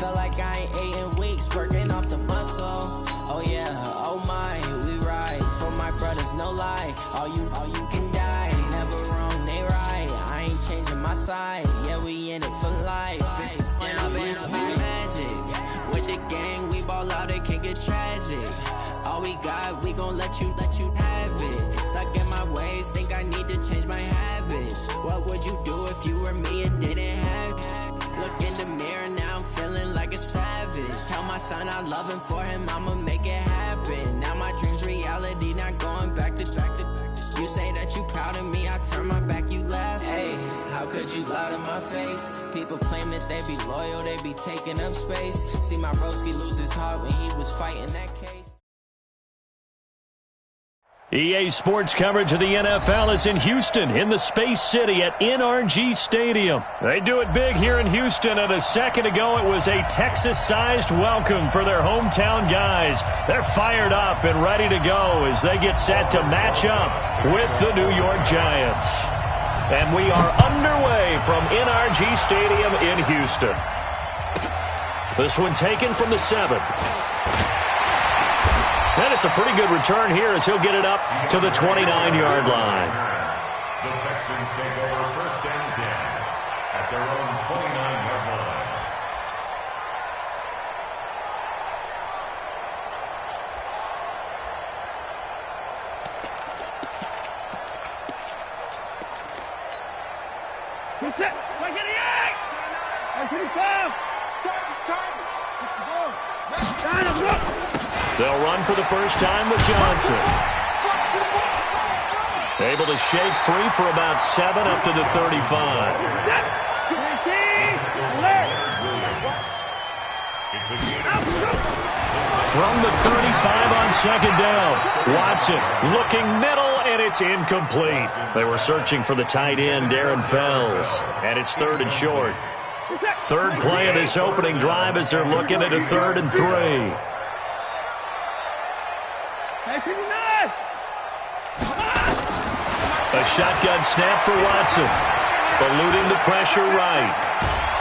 feel like I ain't ate in weeks, working off the muscle. Oh yeah, oh my, we ride for my brothers, no lie. All you can die, never wrong, they right. I ain't changing my side, yeah, we in it for life. And I've been magic with the gang, we ball out, it can get tragic. All we got, we gon' let you have it. Stuck in my ways, think I need to change my habits. What would you do if you were me and didn't have it? Look in the mirror, now I'm feeling like a savage. Tell my son I love him, for him I'ma make it happen. Now my dream's reality, not going back to. You say that you proud of me, I turn my back, you laugh. Hey, how could you lie to my face? People claim that they be loyal, they be taking up space. See my broski lose his heart when he was fighting that case. EA Sports coverage of the NFL is in Houston, in the Space City at NRG Stadium. They do it big here in Houston, and a second ago it was a Texas-sized welcome for their hometown guys. They're fired up and ready to go as they get set to match up with the New York Giants. And we are underway from NRG Stadium in Houston. This one taken from the 7. And it's a pretty good return here as he'll get it up to the 29-yard line. The Texans take over first and 10 at their own 29-yard line. What's that? Like any egg! Like any five! They'll run for the first time with Johnson. Able to shake free for about 7 up to the 35. From the 35 on second down, Watson looking middle, and it's incomplete. They were searching for the tight end, Darren Fells, and it's 3rd and short. Third play of this opening drive as they're looking at a 3rd and 3. A shotgun snap for Watson. Eluding the pressure right.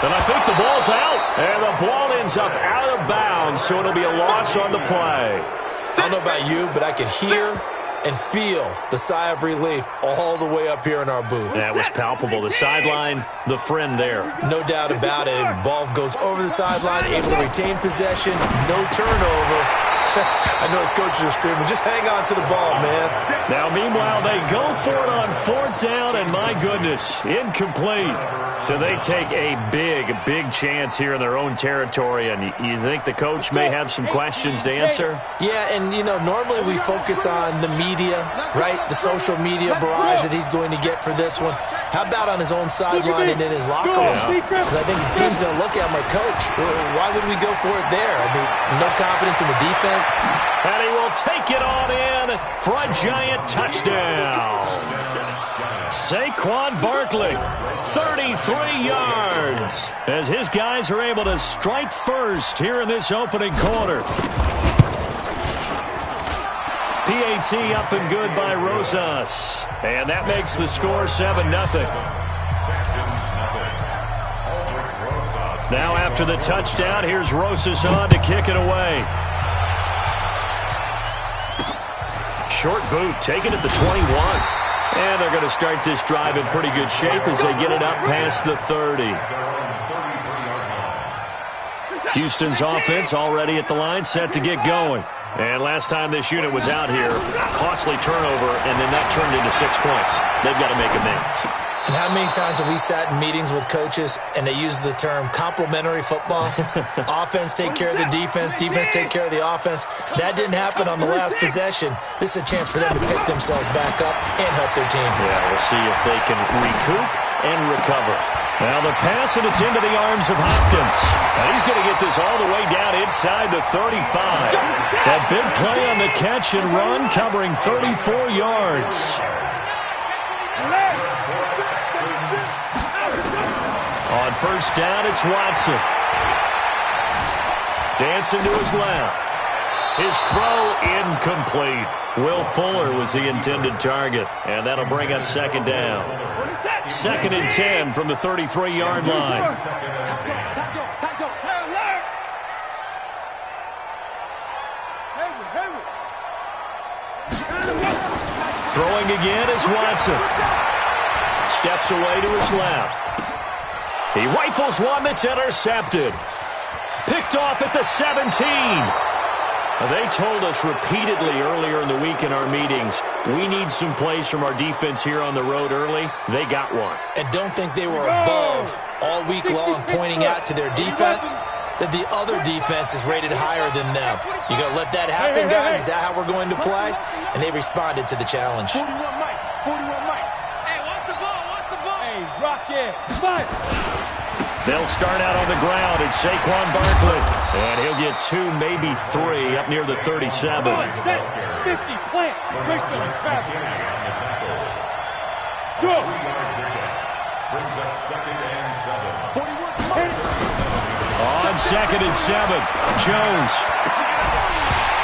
And I think the ball's out. And the ball ends up out of bounds, so it'll be a loss on the play. I don't know about you, but I can hear and feel the sigh of relief all the way up here in our booth. That was palpable. The sideline, the friend there. No doubt about it. Ball goes over the sideline, able to retain possession, no turnover. I know his coaches are screaming, just hang on to the ball, man. Now, meanwhile, they go for it on 4th down, and my goodness, incomplete. So they take a big chance here in their own territory, and you think the coach may have some questions to answer? Yeah, and, you know, normally we focus on the media, right? The social media barrage that he's going to get for this one. How about on his own sideline and in his locker room? Because I think the team's going to look at my coach. Why would we go for it there? I mean, no confidence in the defense. And he will take it on in for a giant touchdown. Saquon Barkley, 33 yards, as his guys are able to strike first here in this opening quarter. PAT up and good by Rosas. And that makes the score 7-0. Now after the touchdown, here's Rosas on to kick it away. Short boot, taken at the 21. And they're going to start this drive in pretty good shape as they get it up past the 30. Houston's offense already at the line, set to get going. And last time this unit was out here, costly turnover, and then that turned into 6 points. They've got to make amends. And how many times have we sat in meetings with coaches and they use the term complementary football? Offense take care of the defense, defense take care of the offense. That didn't happen on the last possession. This is a chance for them to pick themselves back up and help their team. Yeah, we'll see if they can recoup and recover. Now the pass, and it's into the arms of Hopkins. And he's going to get this all the way down inside the 35. That big play on the catch and run, covering 34 yards. On first down, it's Watson. Dancing to his left. His throw incomplete. Will Fuller was the intended target, and that'll bring up second down. 2nd and 10 from the 33-yard line. Throwing again is Watson. Steps away to his left. He rifles one that's intercepted. Picked off at the 17. They told us repeatedly earlier in the week in our meetings, we need some plays from our defense here on the road early. They got one. And don't think they were above all week long pointing out to their defense that the other defense is rated higher than them. You going to let that happen, guys? Is that how we're going to play? And they responded to the challenge. 41 Mike. 41 Mike. Hey, what's the ball? What's the ball? Hey, rock it. Fight. They'll start out on the ground at Saquon Barkley. And he'll get 2, maybe 3 up near the 37. Set. 50. Plant. Christian. Traffic. Go. Brings up 2nd and 7. 41. On 2nd and 7, Jones.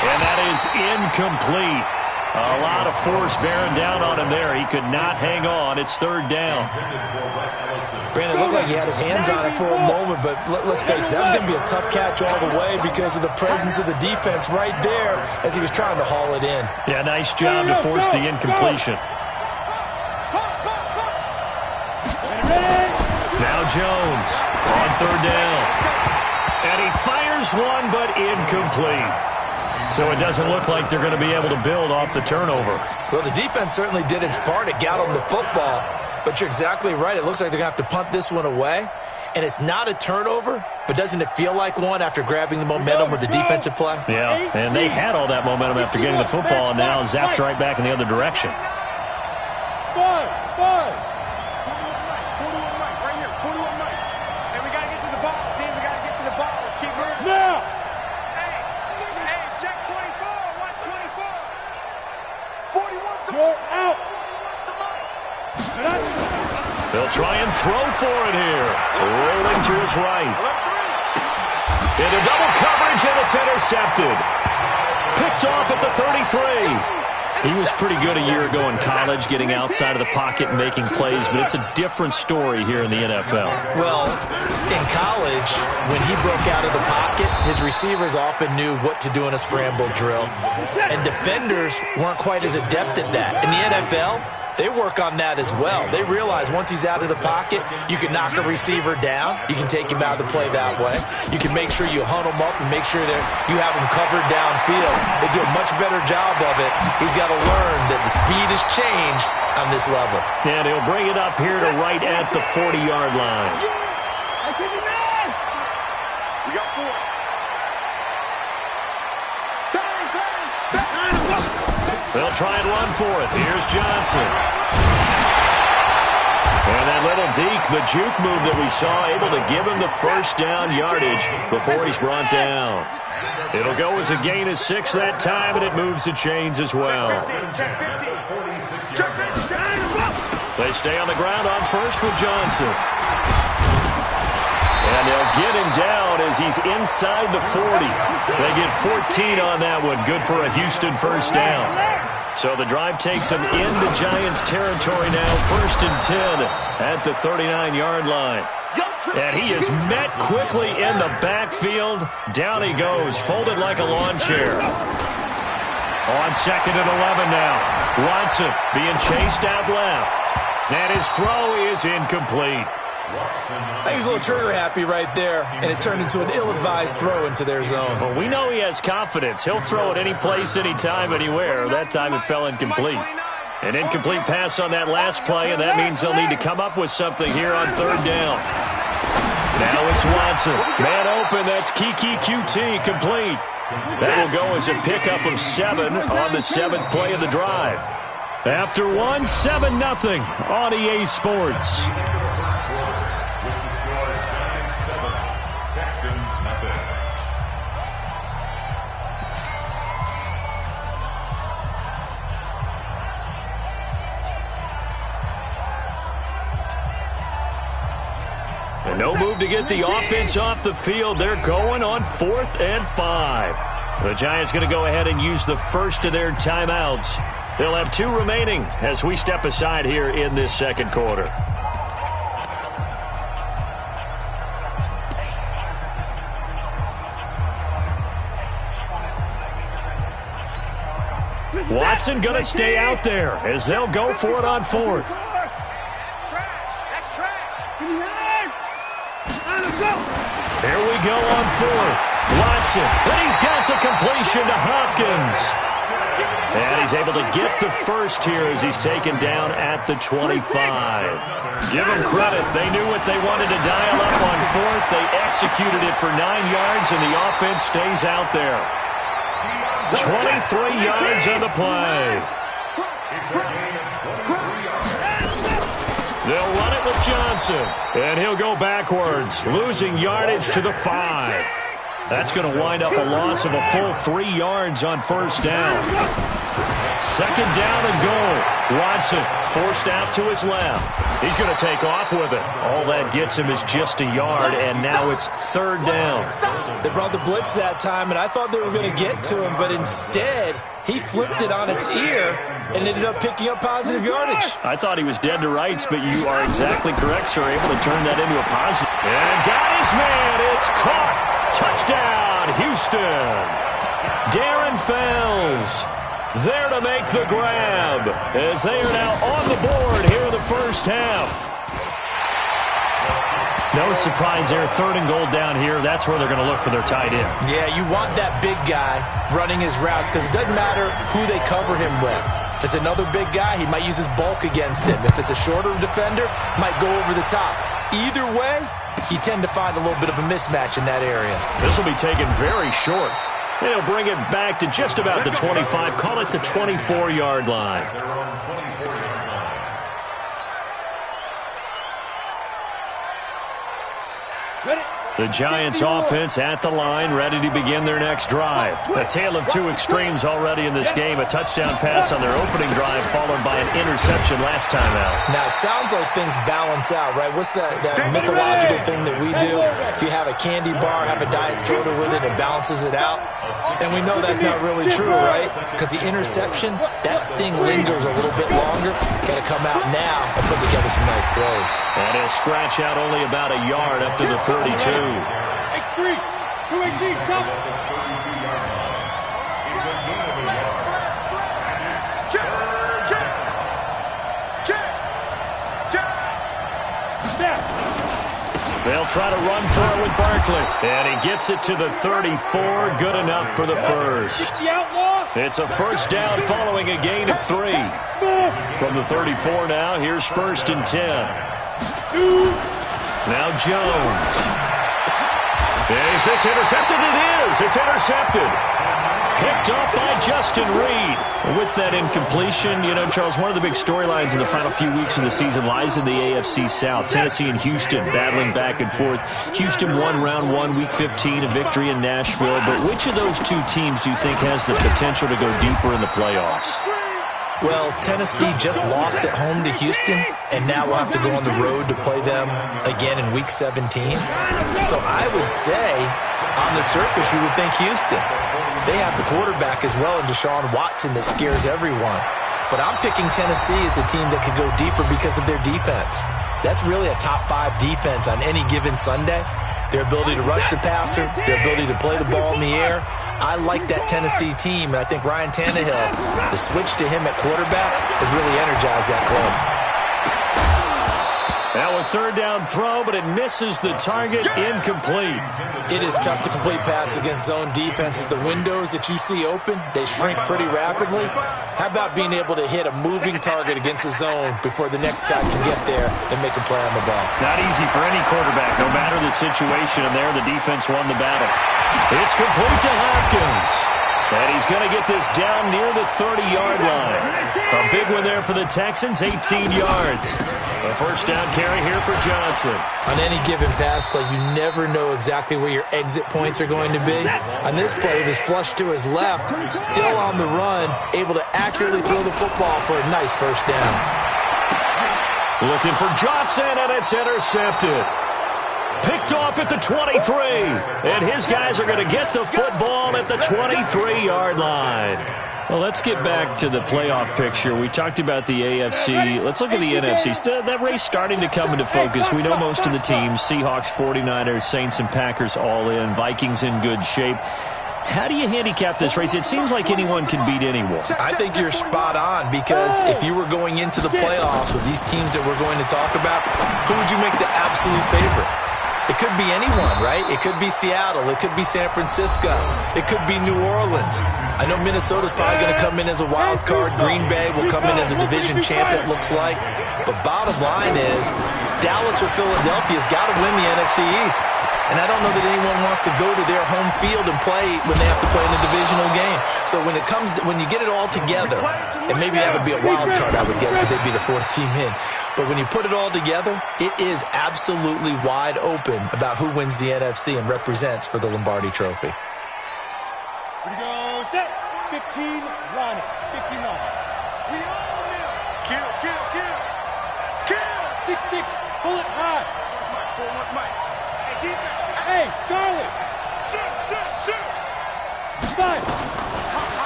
And that is incomplete. A lot of force bearing down on him there. He could not hang on. It's 3rd down. Brandon, it looked like he had his hands on it for a moment, but let's face it, that was going to be a tough catch all the way because of the presence of the defense right there as he was trying to haul it in. Yeah, nice job to force the incompletion. Now Jones on 3rd down. And he fires one, but incomplete. So it doesn't look like they're going to be able to build off the turnover. Well, the defense certainly did its part. It got them the football. But you're exactly right. It looks like they're going to have to punt this one away. And it's not a turnover, but doesn't it feel like one after grabbing the momentum with the defensive play? Yeah, and they had all that momentum after getting the football and now zapped right back in the other direction. 41 Mike, right here. 41 Mike. And we got to get to the ball, team. We got to get to the ball. Let's keep moving. Now. Hey, check 24. Watch 24. 41's the Mike. Out. 41's the Mike. They'll try and throw for it here. Rolling to his right. Into double coverage, and it's intercepted. Picked off at the 33. He was pretty good a year ago in college, getting outside of the pocket and making plays, but it's a different story here in the NFL. Well, in college, when he broke out of the pocket, his receivers often knew what to do in a scramble drill, and defenders weren't quite as adept at that. In the NFL, they work on that as well. They realize once he's out of the pocket, you can knock a receiver down. You can take him out of the play that way. You can make sure you hunt him up and make sure that you have him covered downfield. They do a much better job of it. He's got to learn that the speed has changed on this level. And he'll bring it up here to right at the 40-yard line. We got 4. They'll try and run for it. Here's Johnson. And that little deke, the juke move that we saw, able to give him the first down yardage before he's brought down. It'll go as a gain of 6 that time, and it moves the chains as well. They stay on the ground on first with Johnson. And they'll get him down as he's inside the 40. They get 14 on that one. Good for a Houston first down. So the drive takes him into Giants territory now. 1st and 10 at the 39-yard line. And he is met quickly in the backfield. Down he goes, folded like a lawn chair. On 2nd and 11 now. Watson being chased out left. And his throw is incomplete. I think he's a little trigger happy right there, and it turned into an ill-advised throw into their zone. Well, we know he has confidence. He'll throw it any place, anytime, anywhere. That time it fell incomplete. An incomplete pass on that last play, and that means they'll need to come up with something here on 3rd down. Now it's Watson. Man open, that's Kiki QT, complete. That will go as a pickup of 7 on the 7th play of the drive. After 1, 7-0 on EA Sports. And no move to get the offense off the field. They're going on 4th and 5. The Giants going to go ahead and use the first of their timeouts. They'll have 2 remaining as we step aside here in this 2nd quarter. Watson going to stay out there as they'll go for it on fourth. That's trash. Here we go on fourth. Watson, and he's got the completion to Hopkins. And he's able to get the first here as he's taken down at the 25. Give them credit. They knew what they wanted to dial up on fourth. They executed it for 9 yards, and the offense stays out there. 23 yards on the play. They'll run it with Johnson, and he'll go backwards, losing yardage to the 5. That's going to wind up a loss of a full 3 yards on first down. Second down and goal. Watson forced out to his left. He's going to take off with it. All that gets him is just a yard, and now it's third down. They brought the blitz that time, and I thought they were going to get to him, but instead he flipped it on its ear and ended up picking up positive yardage. I thought he was dead to rights, but you are exactly correct, sir. Able to turn that into a positive. And got his man. It's caught. Touchdown, Houston. Darren Fells there to make the grab as they are now on the board here in the first half. No surprise there. Third and goal down here. That's where they're going to look for their tight end. Yeah, you want that big guy running his routes because it doesn't matter who they cover him with. If it's another big guy, he might use his bulk against him. If it's a shorter defender, might go over the top. Either way, you tend to find a little bit of a mismatch in that area. This will be taken very short. They'll bring it back to just about the 25. Call it the 24-yard line. The Giants offense at the line, ready to begin their next drive. A tale of two extremes already in this game. A touchdown pass on their opening drive, followed by an interception last time out. Now, it sounds like things balance out, right? What's that mythological thing that we do? If you have a candy bar, have a diet soda with it, it balances it out. And we know that's not really true, right? Because the interception, that sting lingers a little bit longer. Got to come out now and put together some nice plays. And he'll scratch out only about a yard up to the 32. X3, 218, jump. They'll try to run for it with Barkley. And he gets it to the 34. Good enough for the first. It's a first down following a gain of 3. From the 34 now, here's 1st and 10. Now Jones. Is this intercepted? It is. It's intercepted. Picked off by Justin Reed. With that incompletion, you know, Charles, one of the big storylines in the final few weeks of the season lies in the AFC South. Tennessee and Houston battling back and forth. Houston won round 1, week 15, a victory in Nashville. But which of those two teams do you think has the potential to go deeper in the playoffs? Well, Tennessee just lost at home to Houston, and now we'll have to go on the road to play them again in Week 17. So I would say, on the surface, you would think Houston. They have the quarterback as well in Deshaun Watson that scares everyone. But I'm picking Tennessee as the team that could go deeper because of their defense. That's really a top 5 defense on any given Sunday. Their ability to rush the passer, their ability to play the ball in the air. I like that Tennessee team, and I think Ryan Tannehill, the switch to him at quarterback, has really energized that club. Now a third down throw, but it misses the target. Incomplete. It is tough to complete passes against zone defenses. The windows that you see open, they shrink pretty rapidly. How about being able to hit a moving target against a zone before the next guy can get there and make a play on the ball? Not easy for any quarterback, no matter the situation, and there the defense won the battle. It's complete to Hopkins. And he's going to get this down near the 30-yard line. A big one there for the Texans, 18 yards. A first down carry here for Johnson. On any given pass play, you never know exactly where your exit points are going to be. On this play, it was flushed to his left, still on the run, able to accurately throw the football for a nice first down. Looking for Johnson, and it's intercepted. Picked off at the 23, and his guys are going to get the football at the 23-yard line. Well, let's get back to the playoff picture. We talked about the AFC. Let's look at the NFC. That race starting to come into focus. We know most of the teams, Seahawks, 49ers, Saints, and Packers all in. Vikings in good shape. How do you handicap this race? It seems like anyone can beat anyone. I think you're spot on, because if you were going into the playoffs with these teams that we're going to talk about, who would you make the absolute favorite? It could be anyone, right? It could be Seattle. It could be San Francisco. It could be New Orleans. I know Minnesota's probably going to come in as a wild card. Green Bay will come in as a division champ, it looks like. But bottom line is, Dallas or Philadelphia's got to win the NFC East. And I don't know that anyone wants to go to their home field and play when they have to play in a divisional game. So when you get it all together, and maybe that would be a wild card, I would guess, because they'd be the fourth team in. But when you put it all together, it is absolutely wide open about who wins the NFC and represents for the Lombardi Trophy. Here we go, set. 15, line up. 15 line up. We all know. Kill, kill, kill. Kill. 6-6, pull it high. Pull one, Mike. Hey, defense. Hey, Charlie. Shoot, shoot, shoot. 5.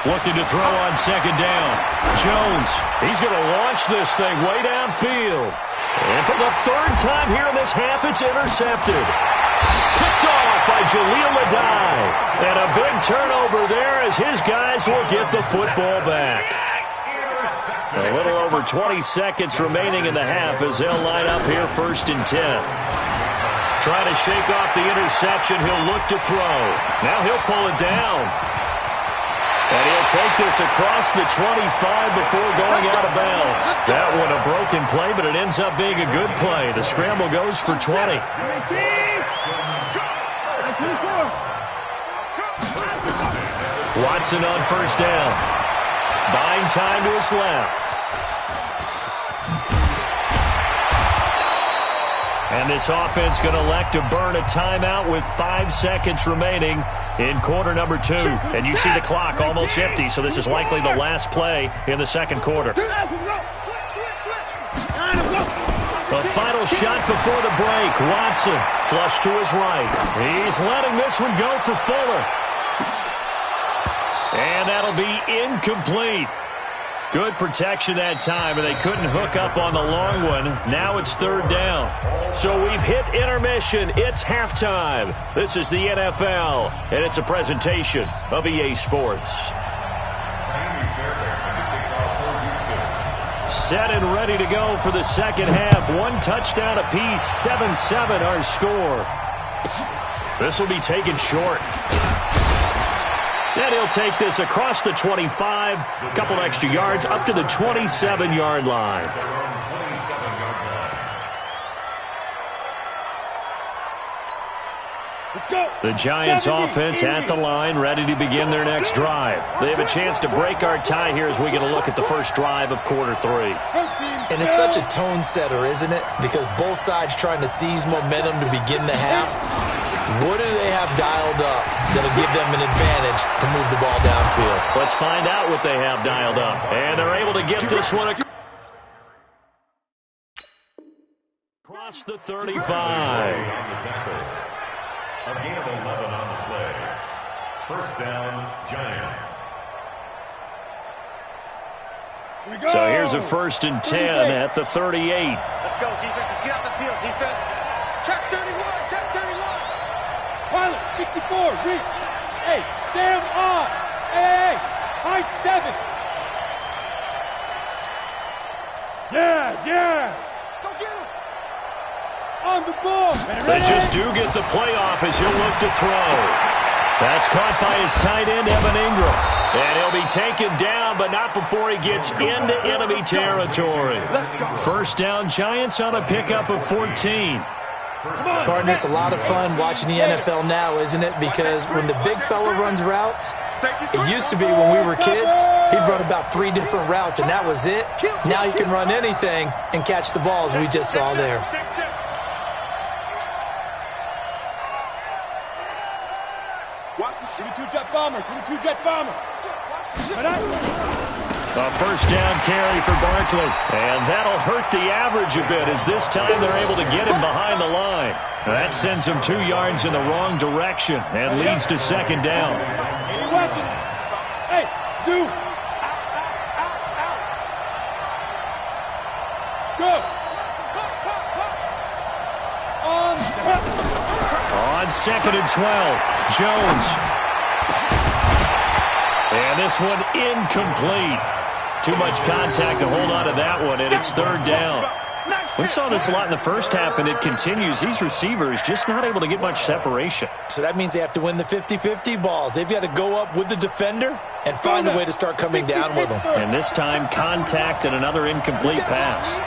Looking to throw on second down. Jones, he's going to launch this thing way downfield. And for the third time here in this half, it's intercepted. Picked off by Jaleel Adai. And a big turnover there as his guys will get the football back. A little over 20 seconds remaining in the half as they'll line up here 1st and 10. Trying to shake off the interception. He'll look to throw. Now he'll pull it down. And he'll take this across the 25 before going out of bounds. That one a broken play, but it ends up being a good play. The scramble goes for 20. Watson on 1st down. Buying time to his left. And this offense going to elect to burn a timeout with 5 seconds remaining in quarter number 2. And you see the clock almost empty, so this is likely the last play in the second quarter. The final shot before the break. Watson flush to his right. He's letting this one go for Fuller. And that'll be incomplete. Good protection that time, and they couldn't hook up on the long one. Now it's 3rd down. So we've hit intermission. It's halftime. This is the NFL, and it's a presentation of EA Sports. Set and ready to go for the second half. 1 touchdown apiece, 7-7 our score. This will be taken short. And he'll take this across the 25, a couple extra yards, up to the 27-yard line. The Giants offense at the line, ready to begin their next drive. They have a chance to break our tie here as we get a look at the first drive of quarter 3. And it's such a tone setter, isn't it? Because both sides trying to seize momentum to begin the half. What do they have dialed up that'll give them an advantage to move the ball downfield? Let's find out what they have dialed up. And they're able to get this one across the 35. A gain of 11 on the play. 1st down, Giants. So here's a 1st and 10 at the 38. Let's go, defense. Let's get out the field, defense. Check 31, check 31. Pilot, 64, reach. Hey, Sam on. Hey, high 7. Yes, yes. Go get him. On the ball. They just do get the playoff as he'll look to throw. That's caught by his tight end, Evan Ingram. And he'll be taken down, but not before he gets into enemy territory. 1st down, Giants on a pickup of 14. Partner, it's a lot of fun watching the NFL now, isn't it? Because when the big fella runs routes, it used to be when we were kids, he'd run about 3 different routes, and that was it. Now you can run anything and catch the ball, as we just saw there. Watch the 22-jet bomber, 22-jet bomber. A 1st down carry for Barkley. And that'll hurt the average a bit as this time they're able to get him behind the line. That sends him 2 yards in the wrong direction and leads to 2nd down. Hey, dude. Go. On 2nd and 12, Jones. And this one incomplete. Too much contact to hold on to that one, and it's third down. We saw this a lot in the first half, and it continues. These receivers just not able to get much separation. So that means they have to win the 50-50 balls. They've got to go up with the defender and find a way to start coming down with them. And this time, contact and another incomplete pass.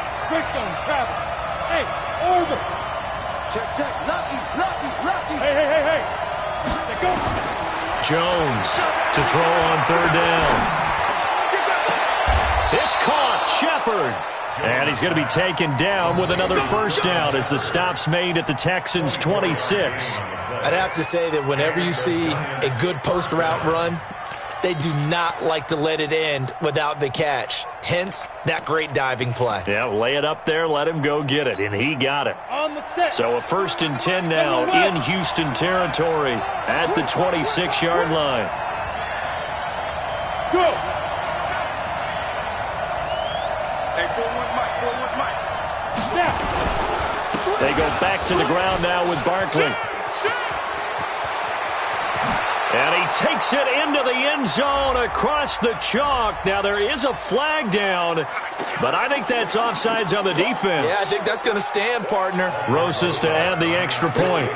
Hey, over. Check. Lucky. Hey. Go. Jones to throw on third down. It's caught. Shepard. And he's going to be taken down with another first down as the stop's made at the Texans' 26. I'd have to say that whenever you see a good post route run, they do not like to let it end without the catch. Hence, that great diving play. Yeah, lay it up there, let him go get it, and he got it. So a 1st and 10 now in Houston territory at the 26-yard line. Go. Hey, 4-1 Mike. They go back to the ground now with Barkley. And he takes it into the end zone across the chalk. Now, there is a flag down, but I think that's offsides on the defense. Yeah, I think that's going to stand, partner. Rosas to add the extra point.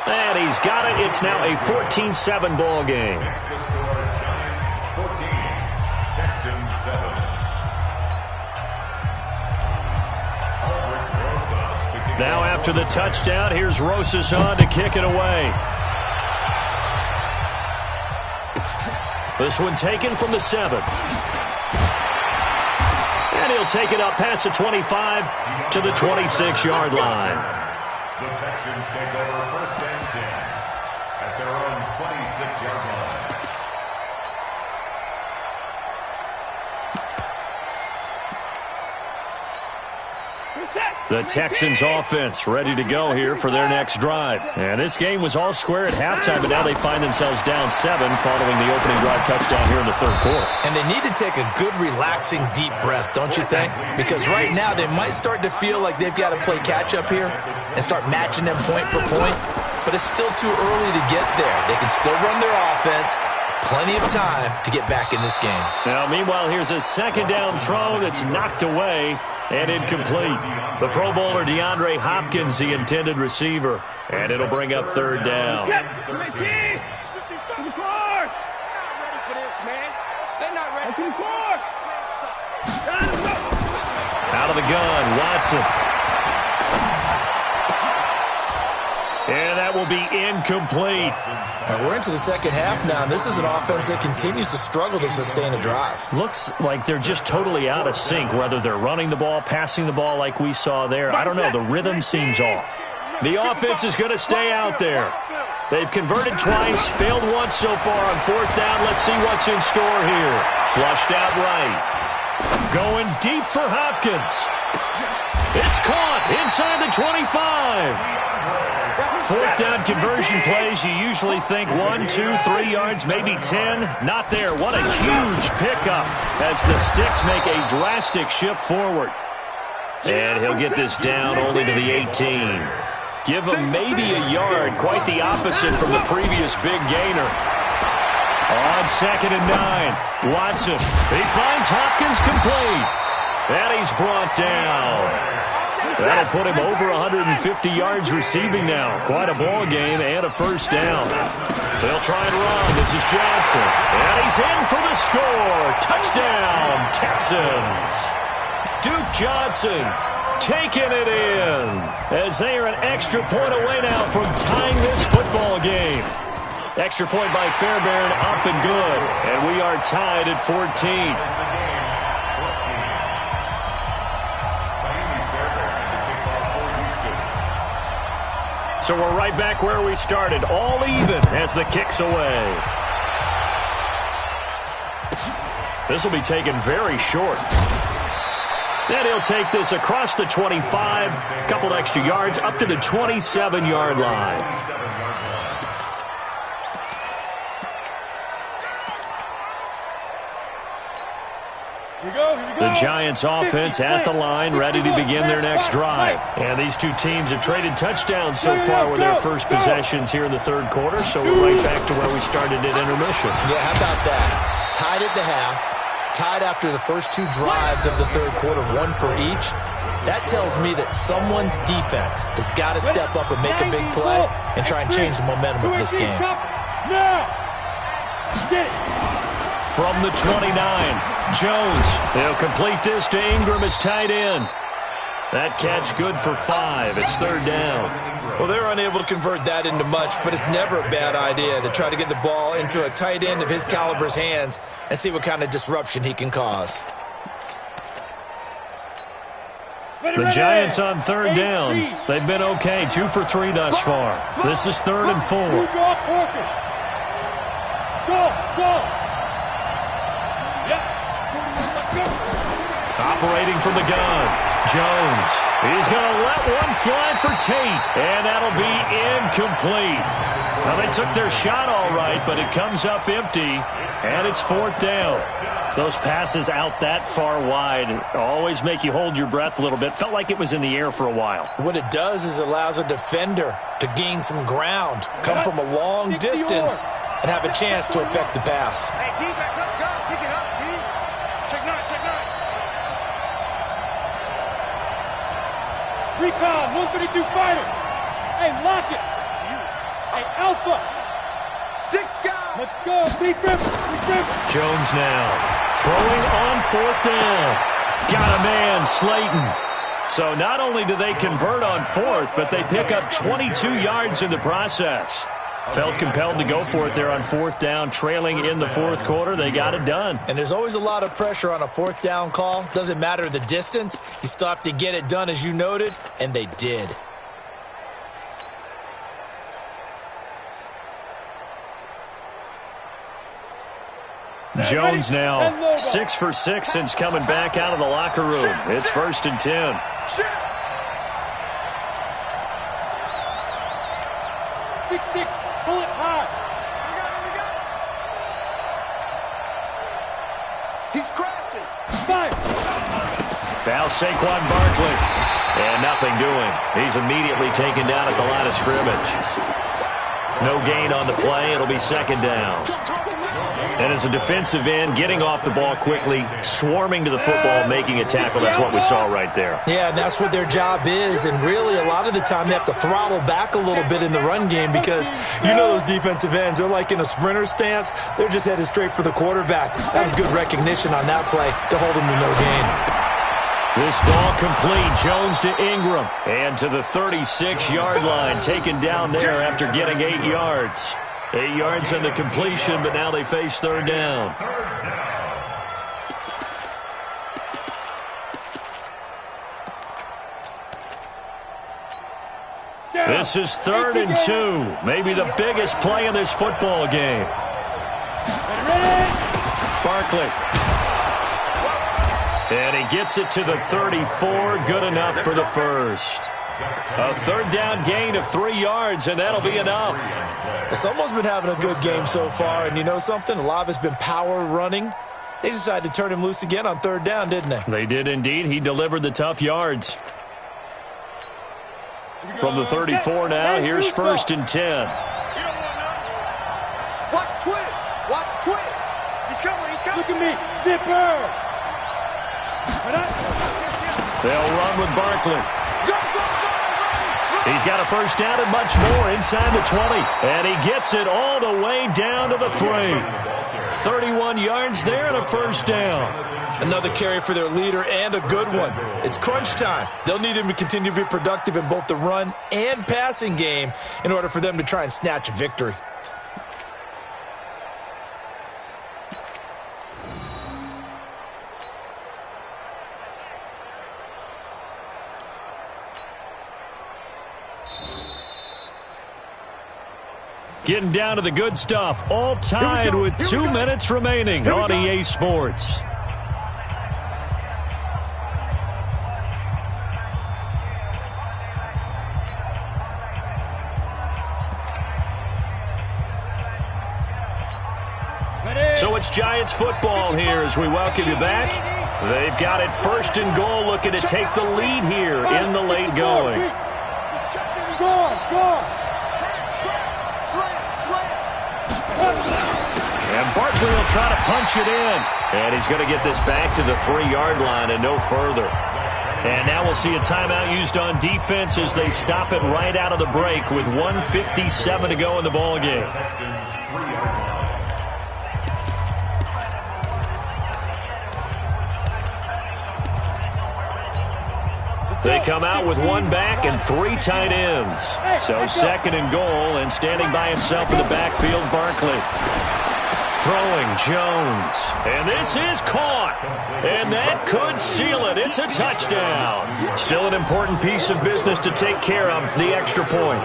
And he's got it. It's now a 14-7 ball game. Next to score, Giants 14, Texans 7. Now after the touchdown, here's Rosas on to kick it away. This one taken from the 7. And he'll take it up past the 25 to the 26-yard line. The Texans take over 1st and 10 at their own 26-yard line. The Texans offense ready to go here for their next drive. And this game was all square at halftime, but now they find themselves down 7 following the opening drive touchdown here in the third quarter. And they need to take a good, relaxing, deep breath, don't you think? Because right now they might start to feel like they've got to play catch-up here and start matching them point for point. But it's still too early to get there. They can still run their offense. Plenty of time to get back in this game. Now, meanwhile, here's a second down throw that's knocked away and incomplete. The Pro Bowler DeAndre Hopkins, the intended receiver. And it'll bring up third down. They're not ready for this, man. They're not ready for this. Out of the gun, Watson. And that will be incomplete. And we're into the second half now, and this is an offense that continues to struggle to sustain a drive. Looks like they're just totally out of sync, whether they're running the ball, passing the ball like we saw there. I don't know. The rhythm seems off. The offense is going to stay out there. They've converted twice, failed once so far on 4th down. Let's see what's in store here. Flushed out right. Going deep for Hopkins. It's caught inside the 25. 4th down conversion plays, you usually think 1, 2, 3 yards, maybe 10. Not there. What a huge pickup as the Sticks make a drastic shift forward. And he'll get this down only to the 18. Give him maybe a yard. Quite the opposite from the previous big gainer. On 2nd and 9, Watson. He finds Hopkins complete. And he's brought down. That'll put him over 150 yards receiving now. Quite a ball game and a first down. They'll try and run. This is Johnson. And he's in for the score. Touchdown, Texans. Duke Johnson taking it in as they are an extra point away now from tying this football game. Extra point by Fairbairn, up and good. And we are tied at 14. So we're right back where we started, all even as the kick's away. This will be taken very short. Then he'll take this across the 25, a couple extra yards, up to the 27-yard line. The Giants offense at the line, ready to begin their next drive. And these two teams have traded touchdowns so far with their first possessions here in the third quarter, so we're right back to where we started at intermission. Yeah, how about that? Tied at the half, tied after the first two drives of the third quarter, one for each. That tells me that someone's defense has got to step up and make a big play and try and change the momentum of this game. From the 29, Jones. He'll complete this to Ingram as tight end. That catch good for 5. It's third down. Well, they're unable to convert that into much, but it's never a bad idea to try to get the ball into a tight end of his caliber's hands and see what kind of disruption he can cause. The Giants on third down. They've been okay, 2 for 3 thus far. This is 3rd and 4. Go! Operating from the gun, Jones. He's going to let one fly for Tate, and that'll be incomplete. Now, they took their shot all right, but it comes up empty, and it's 4th down. Those passes out that far wide always make you hold your breath a little bit. Felt like it was in the air for a while. What it does is allows a defender to gain some ground, come from a long distance, and have a chance to affect the pass. Hey, D-back, let's go. Pick it up, D. Check 9. Recon, 132 fighter. Hey, lock it. Hey, Alpha. 6 guys. Let's go. Beat them. Jones now throwing on 4th down. Got a man, Slayton. So not only do they convert on 4th, but they pick up 22 yards in the process. Felt compelled to go for it there on 4th down, trailing in the 4th quarter. They got it done. And there's always a lot of pressure on a 4th down call. Doesn't matter the distance. You still have to get it done, as you noted, and they did. Jones now 6 for 6 since coming back out of the locker room. It's 1st and 10. 6-6. Pull it hard. He's crashing. 5. Now Saquon Barkley. And nothing doing. He's immediately taken down at the line of scrimmage. No gain on the play. It'll be 2nd down. And as a defensive end, getting off the ball quickly, swarming to the football, making a tackle. That's what we saw right there. Yeah, and that's what their job is. And really, a lot of the time, they have to throttle back a little bit in the run game because you know those defensive ends, they're like in a sprinter stance. They're just headed straight for the quarterback. That was good recognition on that play to hold him to no gain. This ball complete. Jones to Ingram. And to the 36-yard line, taken down there after getting 8 yards. 8 yards on the completion, but now they face 3rd down. This is 3rd and 2. Maybe the biggest play in this football game. Barkley. And he gets it to the 34. Good enough for the first. A 3rd down gain of 3 yards, and that'll be enough. Someone's been having a good game so far, and you know something? A lot of it's been power running. They decided to turn him loose again on 3rd down, didn't they? They did indeed. He delivered the tough yards. From the 34 now, here's 1st and 10. Watch twist. He's coming. Look at me. Zipper. They'll run with Barkley. He's got a 1st down and much more inside the 20. And he gets it all the way down to the 3. 31 yards there and a 1st down. Another carry for their leader and a good one. It's crunch time. They'll need him to continue to be productive in both the run and passing game in order for them to try and snatch a victory. Getting down to the good stuff. All tied with 2 minutes remaining on EA Sports. So it's Giants football here as we welcome you back. They've got it first and goal, looking to take the lead here in the late going. And Barkley will try to punch it in. And he's going to get this back to the 3-yard line and no further. And now we'll see a timeout used on defense as they stop it right out of the break with 1:57 to go in the ballgame. They come out with one back and 3 tight ends. So second and goal, and standing by himself in the backfield, Barkley. Throwing Jones. And this is caught. And that could seal it. It's a touchdown. Still an important piece of business to take care of, the extra point.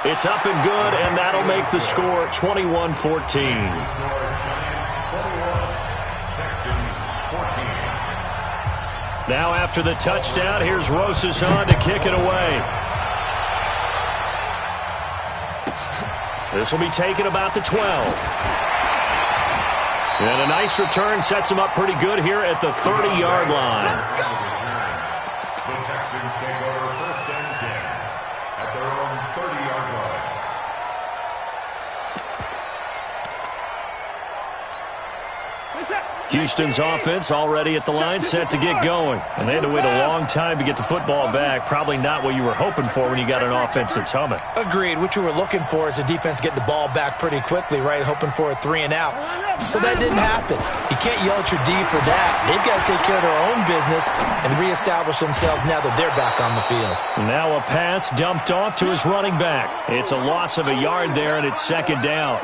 It's up and good, and that'll make the score 21-14. Now after the touchdown, here's Rosas on to kick it away. This will be taken about the 12. And a nice return sets him up pretty good here at the 30-yard line. The Texans take over first and 10 at their own 30-yard line. Houston's offense already at the line, set to get going. And they had to wait a long time to get the football back. Probably not what you were hoping for when you got an offense that's humming. Agreed. What you were looking for is the defense getting the ball back pretty quickly, right? Hoping for a 3 and out. So that didn't happen. You can't yell at your D for that. They've got to take care of their own business and reestablish themselves now that they're back on the field. Now a pass dumped off to his running back. It's a loss of a yard there, and it's second down.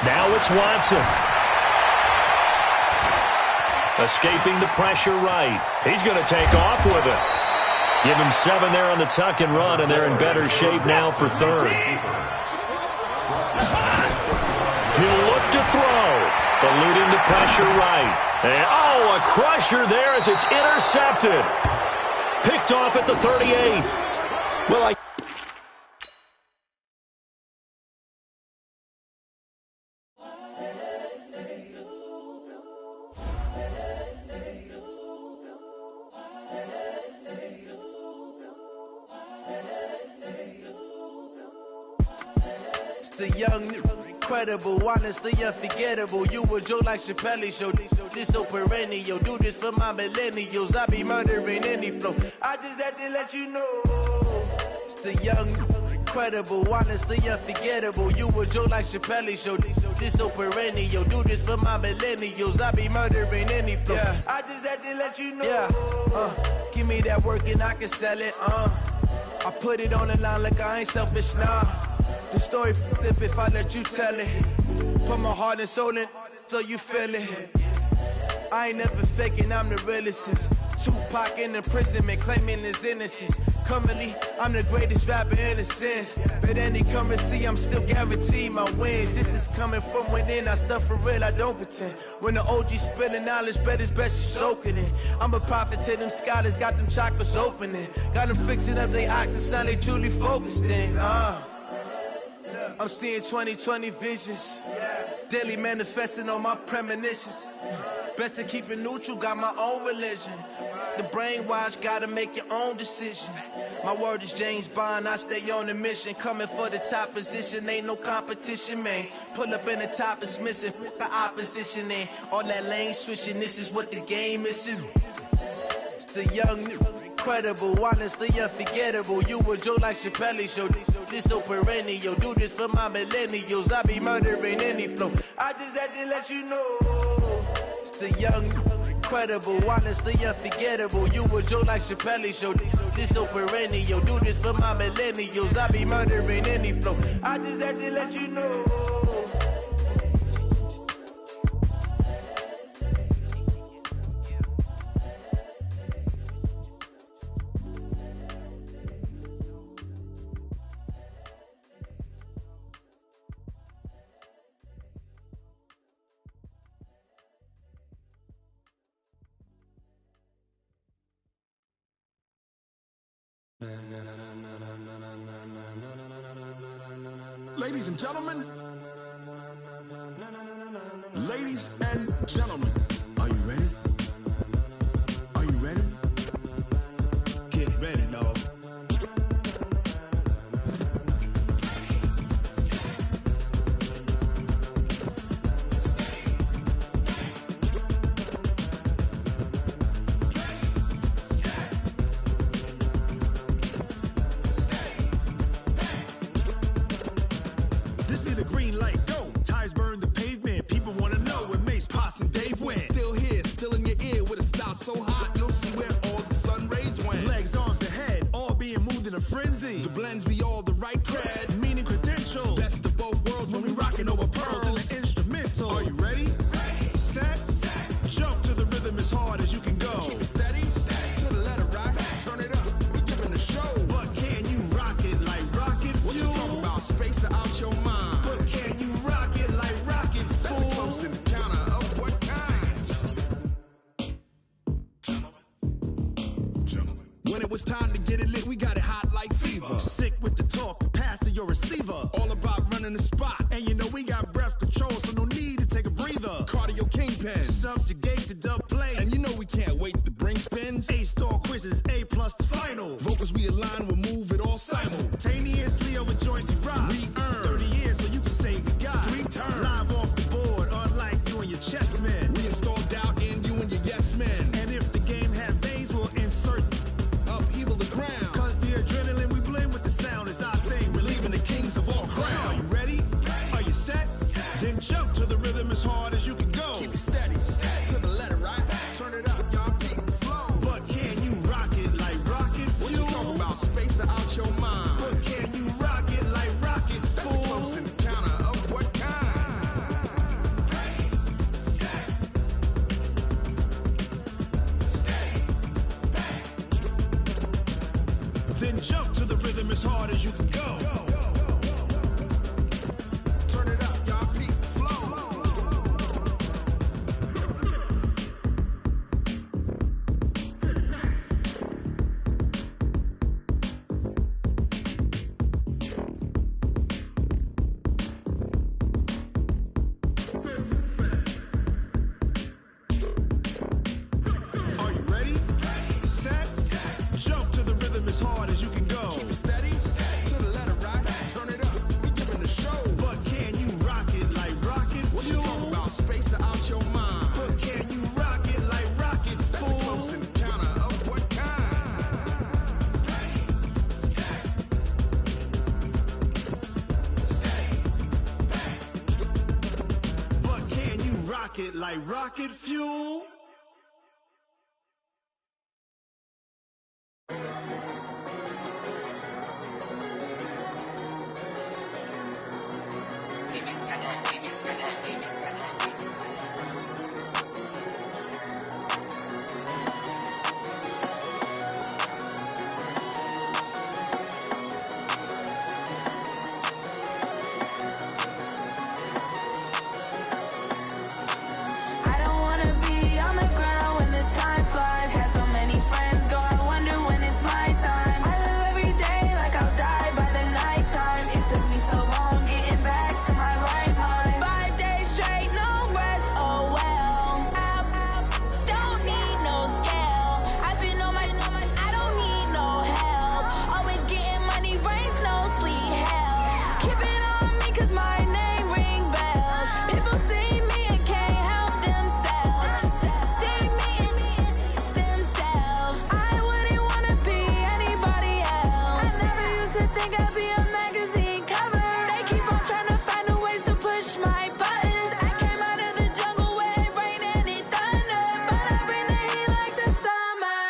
Now it's Watson. Escaping the pressure right. He's going to take off with it. Give him 7 there on the tuck and run, and they're in better shape now for third. He'll look to throw. Eluding the pressure right. And, a crusher there as it's intercepted. Picked off at the 38. Well, The young, incredible, honestly unforgettable. You a joke like Chappelle show. This so perennial. Do this for my millennials. I be murdering any flow. I just had to let you know. It's the young, incredible, honestly unforgettable. You a joke like Chappelle show. This so perennial. Do this for my millennials. I be murdering any flow. Yeah. I just had to let you know. Yeah. Give me that work and I can sell it. I put it on the line like I ain't selfish, nah. The story flip if I let you tell it. Put my heart and soul in so you feel it. I ain't never faking, I'm the realest since Tupac in imprisonment, claiming his innocence. Currently, I'm the greatest rapper in a sense. But any currency, I'm still guaranteed my wins. This is coming from within, I stuff for real, I don't pretend. When the OG spilling knowledge, bet it's best you soak it in. I'm a prophet to them scholars, got them chakras opening. Got them fixing up their octaves, now they truly focused in. I'm seeing 2020 visions. Daily manifesting on my premonitions. Best to keep it neutral, got my own religion. The brainwash, gotta make your own decision. My word is James Bond, I stay on a mission. Coming for the top position, ain't no competition, man. Pull up in the top, it's missing, the opposition in. All that lane switching, this is what the game is. It's the young, incredible, honestly unforgettable. You a joke like Chappelle show. This so perennial. Do this for my millennials. I be murdering any flow. I just had to let you know. It's the young, incredible, honestly unforgettable. You a joke like Chappelle show. This so perennial. Do this for my millennials. I be murdering any flow. I just had to let you know. Ladies and gentlemen. Ladies and gentlemen. Are you ready? Are you ready? Get ready, dog. This be the green light, go. Tires burn the pavement. People want to know where Mace, Poss, and Dave went. Still here, still in your ear with a style so hot, you'll see where all the sun rays went. Legs, arms, and head, all being moved in a frenzy. The blends be all the right cred, meaning credentials. Best of both worlds when we rockin' over pearls in the instrumental. Are you ready? Set, jump to the rhythm as hard as you can go. Keep it steady, to the letter rock, turn it up, we giving a show. But can you rock it like rocket fuel? What you talking about, space out your mind? But can you rock it like rockets, fool? That's a close encounter of what kind? Gentlemen. When it was time to get it lit, we got it hot like fever. Sick with the talk, passing your receiver. All about running the spot. And you know we got breath control, so no need to take a breather. Cardio kingpin, subjugate the dub play. And you know we can't wait to bring spins. A-star quizzes, A+ the final. Vocals we align, we'll move it all simultaneously over joints we rock. We earn 30 years, so you can say we got 3 turns. Live off the board, unlike you and your chess men. We install doubt in you and your yes men. And if the game had veins, we'll insert upheaval the ground. Cause the adrenaline we blend with the sound is our thing, relieving the kings of all crowns. So are you ready? Are you set? Then jump to the rhythm as hard as you can go. Keep it steady, to the letter, right? Turn it up, y'all, keep the flow. But can you rock it like rocket fuel? What you talking about, space out your mind? But can you rock it like rockets, fool? That's a close encounter of what kind? Then jump to the rhythm as hard as you can go. Turn it up, y'all, keep the flow. Are you ready? Set, jump to the rhythm as hard as you can go. Keep it steady, to the letter rock, turn it up, we giving a show. But can you rock it like rocket fuel? What you talking about, space out your mind? But can you rock it like rockets, fool? That's a close encounter of what kind? But can you rock it like rocket fuel? I don't wanna be on the ground when the time flies. Had so many friends go, I wonder when it's my time. I live every day like I'll die by the nighttime. It took me so long getting back to my right mind. 5 days straight, no rest, oh well. I don't need no scale. I've been on my, I don't need no help. Always getting money, rain, snow, sleet, hell. Keep it on me cause my name ring bells. People see me and can't help themselves. See me and themselves. I wouldn't wanna be anybody else. I never used to think I'd be a magazine cover. They keep on trying to find new ways to push my buttons. I came out of the jungle where it rained and it thundered, but I bring the heat like the summer.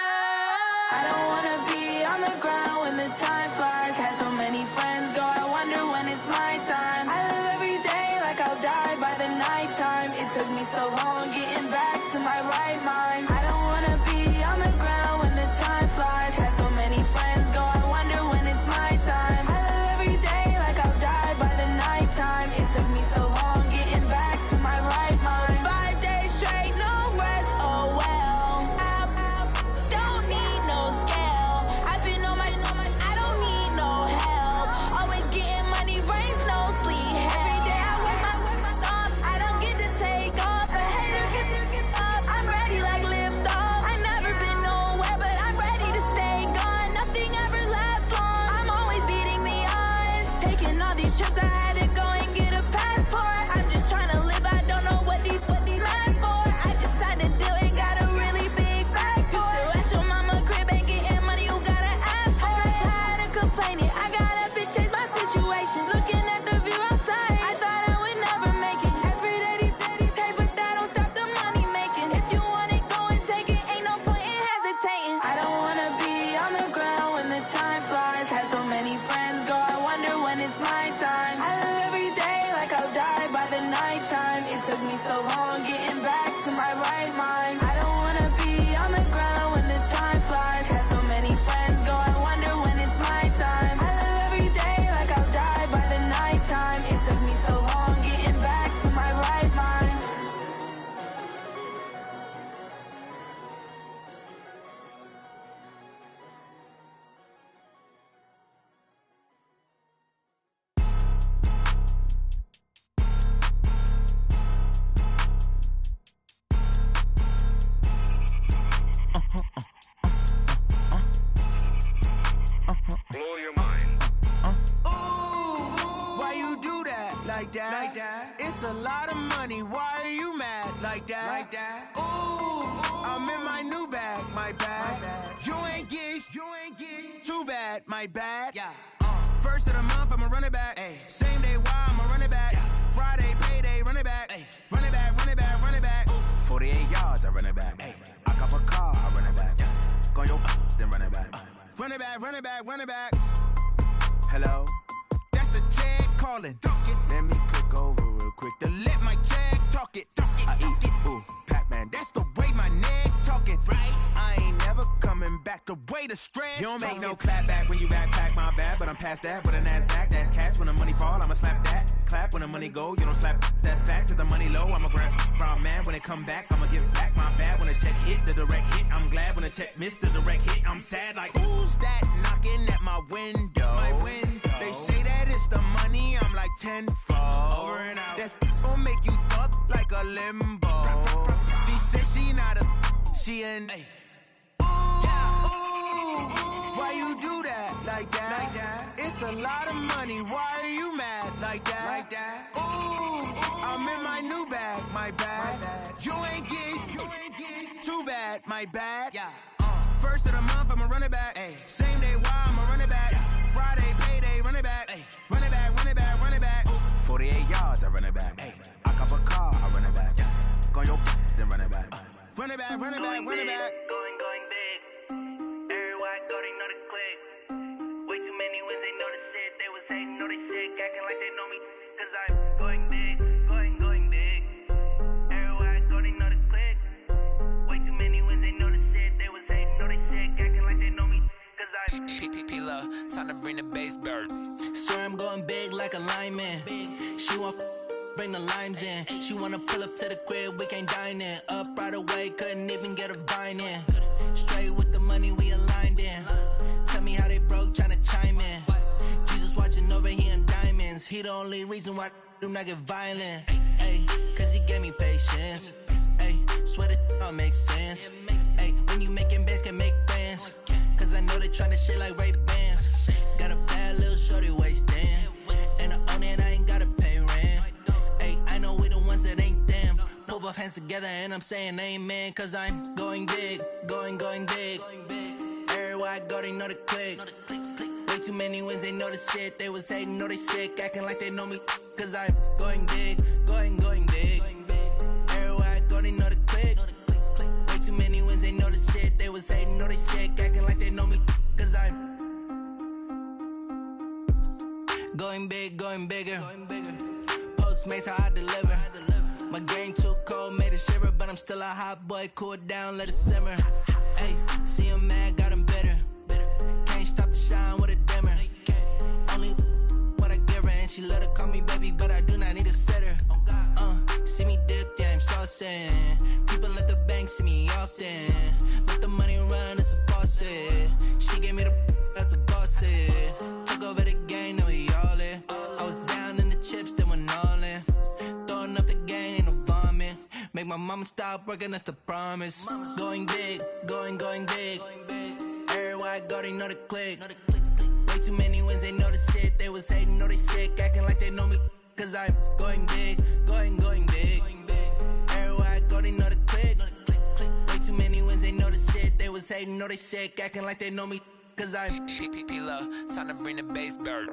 I don't wanna be on the ground when the time flies. Had so many friends go, I wonder when it's my time. I live every day like I'll die by the nighttime. It took me so long getting back to my right mind. I don't wanna be on the ground when the time flies. Had so many friends go, I wonder when it's my time. I live every day like I'll die by the nighttime. It took me so long getting back to my right mind. 5 days straight, no rest, oh well. I don't need no scale. I've been on my, I don't need no help. Always getting money, rain, snow, I gotta bitch change my situation. Looking at the view outside, I thought I would never make it. Every day they pay, but that don't stop the money making. If you want it, go and take it. Ain't no point in hesitating. I don't wanna be on the ground when the time flies. Had so many friends go, I wonder when it's my time. I live every day like I'll die by the nighttime. It took me so long getting back to my right mind. I don't wanna be on the ground when the time flies. Had so many friends go, I wonder when it's my time. I live every day like I'll die by the nighttime. It took me so long getting back to my right mind. Blow your mind. Why you do that like that? Like that? It's a lot of money. Why are you mad like that? Like that? Ooh, I'm in my new bag, my bag. You ain't get too bad, my bad. Yeah. First of the month, I'ma run it back. Ay. Same day, why I'ma run it back. Friday, payday, run it back. Ay. Run it back, run it back, run it back. 48 yards, I run it back. Ay. I cop a car, I run it back. Go on your then run it back. Run it back, run it back, run it back. Hello? That's the check calling. Let me click over real quick to let my check talk it. I eat it. Ooh, Pac-Man, that's the way my neck talking. Right? I ain't never coming back the way the stress. You don't make no clap back when you backpack, my bad. But I'm past that. But a NASDAQ, that's cash. When the money fall, I'ma slap that. Clap when the money go, you don't slap. That's facts. If the money low, I'ma grab brown man. When it come back, I'ma give back my bad. When the check hit, the direct hit. I'm glad when the check missed the direct hit. I'm sad like, who's that knocking at my window? My window. They say that it's the money, I'm like tenfold. Over and out. That's gon' make you up like a limbo. She said she not a, she an. Why you do that like that? Like that? It's a lot of money. Why are you mad like that? Like that? Ooh, I'm in my new bag, my bag. You ain't get too bad, my bad. Yeah. First of the month, I'ma run it back. Ay. Same day, why I'ma run it back. Friday, payday, run it back. Ay. Run it back, run it back, run it back. 48 yards, I run it back. Ay. I cop a car, I run it back. Go on your then run it back. Run it back, run it back, run it back. Going big. Everywhere I go, they know the click. Way too many wins, they know the shit. They was hating, know they sick, acting like they know me. Cause I'm going big, going big. Everywhere I go, they know the click. Way too many wins, they know the shit. They was hating, know they sick, acting like they know me. Cause I'm P-P-P-Love, time to bring the bass bird. Swear I'm going big like a lineman. She want bring the limes in. She wanna pull up to the crib, we can't dine in. Up right away, couldn't even get a vine in. Straight with the money, we aligned in. Tell me how they broke, tryna chime in. Jesus watching over here in diamonds. He the only reason why I do not get violent. Ay, cause he gave me patience. Ay, swear that all makes sense. Ay, when you making bands, can make friends. Cause I know they tryna shit like Ray-Bans. Got a bad little shorty wasting. And I own it, I ain't gotta pay rent. Ay, I know we the ones that ain't them. Pull both hands together and I'm saying amen. Cause I'm going big, going big. Everywhere I go, they know the click. Way too many wins, they know the shit. They was hating, know they sick, acting like they know me. Cause I'm going big, going big. Everywhere I go, they know the click. Way too many wins, they know the shit. They was hating, know they sick, acting like they know me. Cause I'm going big, going bigger. Postmates, how I deliver. My game too cold, made it shiver. But I'm still a hot boy, cool it down, let it simmer. Hey, see him mad, got him bitter. Can't stop the shine with a dimmer. Only what I give her, and she let her call me baby, but I do not need a sitter. See me dip, yeah, I'm saucing. People at the bank see me often. Let the money run, it's a faucet. She gave me the that's the bosses. Took over the game, now we all in. I was down in the chips, then went all in. Throwing up the game, ain't no vomit. Make my mama stop working, that's the promise. Going big, going big. Everywhere I go, they know the click. Way too many wins, they know the shit. They was hating, know they sick, acting like they know me. Cause I'm going big, going big. Everywhere I go, they know the click. Way too many wins, they know the shit. They was hating, know they sick, acting like they know me. cause I'm P-P-P-Lo, time to bring the bass back.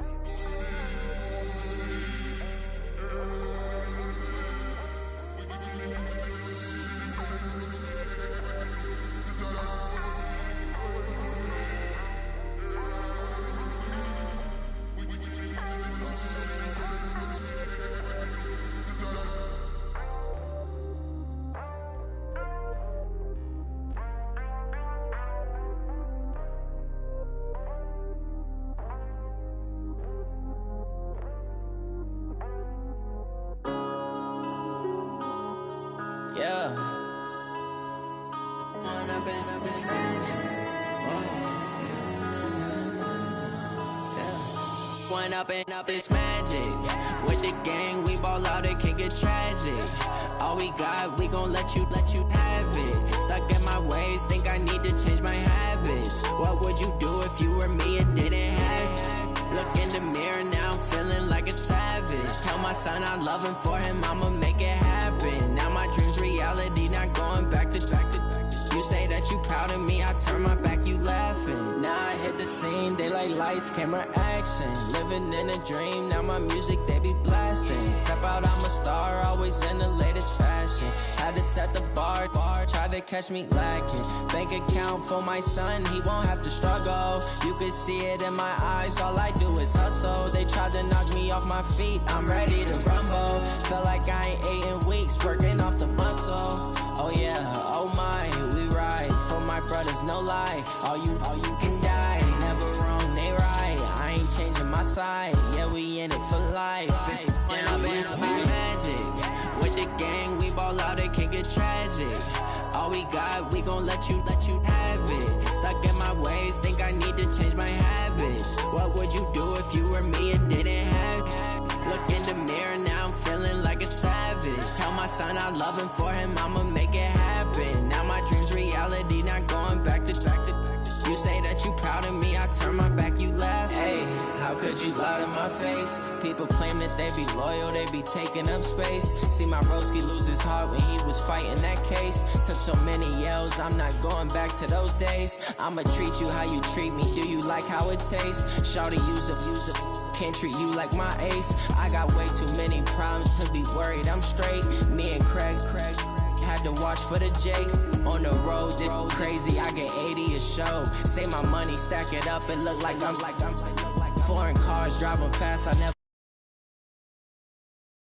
Yeah. One up and up is magic. With the gang, we ball out, it can get tragic. All we got, we gon' let you have it. Stuck in my ways, think I need to change my habits. What would you do if you were me and didn't have it? Look in the mirror, now I'm feeling like a savage. Tell my son I love him, for him I'ma make it happen. Now my dream's reality, not going back to. You say that you proud of me, I turn my back, you laughing. Now I hit the scene, they like lights, camera, action. Living in a dream, now my music, they be blasting. Step out, I'm a star, always in the latest fashion. Had to set the bar, try to catch me lacking. Bank account for my son, he won't have to struggle. You can see it in my eyes, all I do is hustle. They tried to knock me off my feet, I'm ready to rumble. Felt like I ain't ate in weeks, working off the muscle. Oh yeah, oh my, we ride for my brothers, no lie. All you can die, never wrong, they right. I ain't changing my side, yeah, we in it for life. When I'm in it's magic. With the gang, we ball out, it can get tragic. All we got, we gon' let you have it. Stuck in my ways, think I need to change my habits. What would you do if you were me and didn't have it? Look in the mirror, now I'm feeling like a savage. Tell my son I love him, for him I'ma make it happen. Now my dream's reality, not going back to. You say that you proud of me, I turn my back, you laugh. Hey, how could you lie to my face? People claim that they be loyal, they be taking up space. See my broski lose his heart when he was fighting that case. Took so many yells, I'm not going back to those days. I'ma treat you how you treat me, do you like how it tastes? Shawty, use up. Can't treat you like my ace. I got way too many problems to be worried, I'm straight. Me and Craig had to watch for the Jakes. On the road, this crazy, I get 80 a show. Say my money, stack it up, it look like I'm foreign cars, driving fast, I never